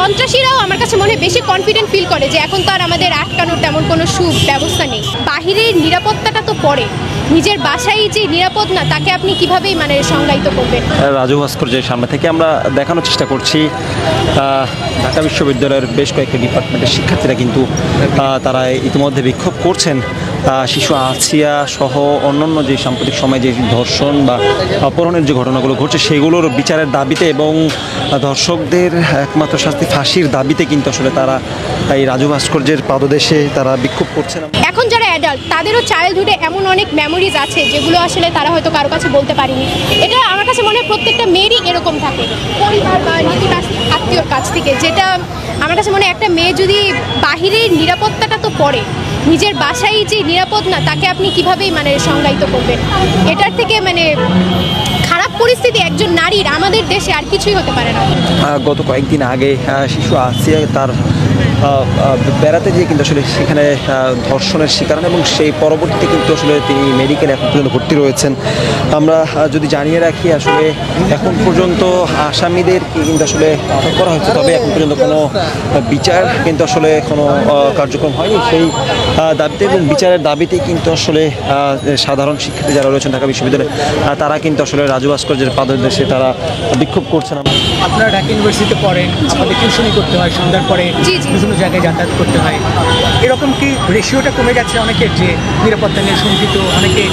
সন্ত্রাসীরাও আমার কাছে মনে হয় বেশি কনফিডেন্ট ফিল করে যে এখন তো আর আমাদের আটকানোর তেমন কোনো সুব্যবস্থা নেই। বাহিরের নিরাপত্তাটা তো পড়ে, নিজের বাসায় যে নিরাপদ না তাকে আপনি কিভাবেই মানে সংজ্ঞায়িত করবেন। রাজু ভাস্কর্যের সামনে থেকে আমরা দেখানোর চেষ্টা করছি ঢাকা বিশ্ববিদ্যালয়ের বেশ কয়েকটি ডিপার্টমেন্টের শিক্ষার্থীরা কিন্তু তারা ইতিমধ্যে বিক্ষোভ করছেন শিশু আসিয়া সহ অন্যান্য যে সাম্প্রতিক সময়ে যে ধর্ষণ বা অপহরণের যে ঘটনাগুলো ঘটছে সেগুলোর বিচারের দাবিতে এবং ধর্ষকদের একমাত্র শাস্তি ফাঁসির দাবিতে কিন্তু আসলে তারা এই রাজু ভাস্কর্যের পাদদেশে তারা বিক্ষোভ করছেন। এখন যারা অ্যাডাল্ট তাদেরও চাইল্ডহুডে এমন অনেক মেমোরিজ আছে যেগুলো আসলে তারা হয়তো কারো কাছে বলতে পারেনি। এটা আমার কাছে মনে হয় প্রত্যেকটা মেয়েরই এরকম থাকে, পরিবার বা নিকট আত্মীয়র কাছ থেকে। যেটা আমার কাছে মনে হয় একটা মেয়ে যদি বাহিরের নিরাপত্তাটা তো পড়ে, নিজের বাসায় যে নিরাপদ না তাকে আপনি কিভাবেই মানে সংজ্ঞায়িত করবেন। এটার থেকে মানে খারাপ পরিস্থিতি একজন নারীর আমাদের দেশে আর কিছুই হতে পারে না। গত কয়েকদিন আগে শিশু আসিয়া তার বেড়াতে গিয়ে কিন্তু আসলে সেখানে ধর্ষণের শিকার হন এবং সেই পরবর্তীতে কিন্তু আসলে তিনি মেডিকেলে এখন পর্যন্ত ভর্তি রয়েছেন। আমরা যদি জানিয়ে রাখি আসলে এখন পর্যন্ত আসামিদেরকে কিন্তু আসলে আটক করা হয়েছে, তবে এখন পর্যন্ত কোনো বিচার কিন্তু আসলে কোনো কার্যক্রম হয়নি। সেই দাবিতে এবং বিচারের দাবিতেই কিন্তু আসলে সাধারণ শিক্ষার্থী যারা রয়েছেন ঢাকা বিশ্ববিদ্যালয়ে তারা কিন্তু আসলে রাজু ভাস্কর্যের পাদদেশে তারা বিক্ষোভ করছেন। আপনারা ঢাকা ইউনিভার্সিটিতে পড়েন, আমাদের টিউশনি করতে হয়, সন্ধ্যার পরে বিভিন্ন জায়গায় যাতায়াত করতে হয়। এরকম কি রেশিওটা কমে গেছে অনেকের, যে নিরাপত্তা নিয়ে শঙ্কিত, অনেকে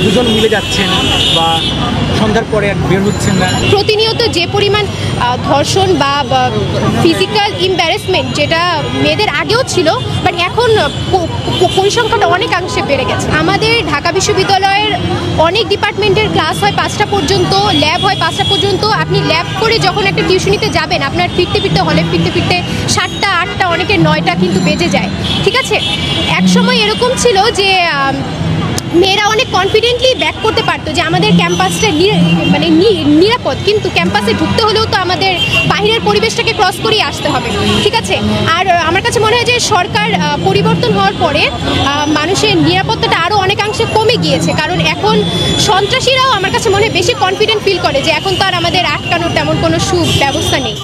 দুজন মিলে যাচ্ছেন বা সন্ধ্যার পরে বের হচ্ছেন না? প্রতিনিয়ত যে পরিমাণ ধর্ষণ বা ফিজিক্যাল ইম্বারেসমেন্ট যেটা মেয়েদের আগেও ছিল, বাট এখন পরিসংখ্যানটা অনেকাংশে বেড়ে গেছে। আমাদের ঢাকা বিশ্ববিদ্যালয়ের অনেক ডিপার্টমেন্টের ক্লাস হয় 5টা পর্যন্ত, ল্যাব হয় 5টা পর্যন্ত। আপনি ল্যাব করে যখন একটা টিউশনিতে যাবেন আপনার ফিরতে হলে ফিরতে 7টা 8টা অনেকের 9টা কিন্তু বেজে যায়। ঠিক আছে, এক সময় এরকম ছিল যে মেয়েরা অনেক কনফিডেন্টলি ব্যাক করতে পারতো যে আমাদের ক্যাম্পাসটা মানে নিরাপদ, কিন্তু ক্যাম্পাসে ঢুকতে হলেও তো আমাদের বাইরের পরিবেশটাকে ক্রস করেই আসতে হবে। ঠিক আছে, আর আমার কাছে মনে হয় যে সরকার পরিবর্তন হওয়ার পরে মানুষের নিরাপত্তাটা আরও অনেকাংশে কমে গিয়েছে, কারণ এখন সন্ত্রাসীরাও আমার কাছে মনে হয় বেশি কনফিডেন্ট ফিল করে যে এখন তো আর আমাদের আটকানোর তেমন কোনো সুব্যবস্থা নেই।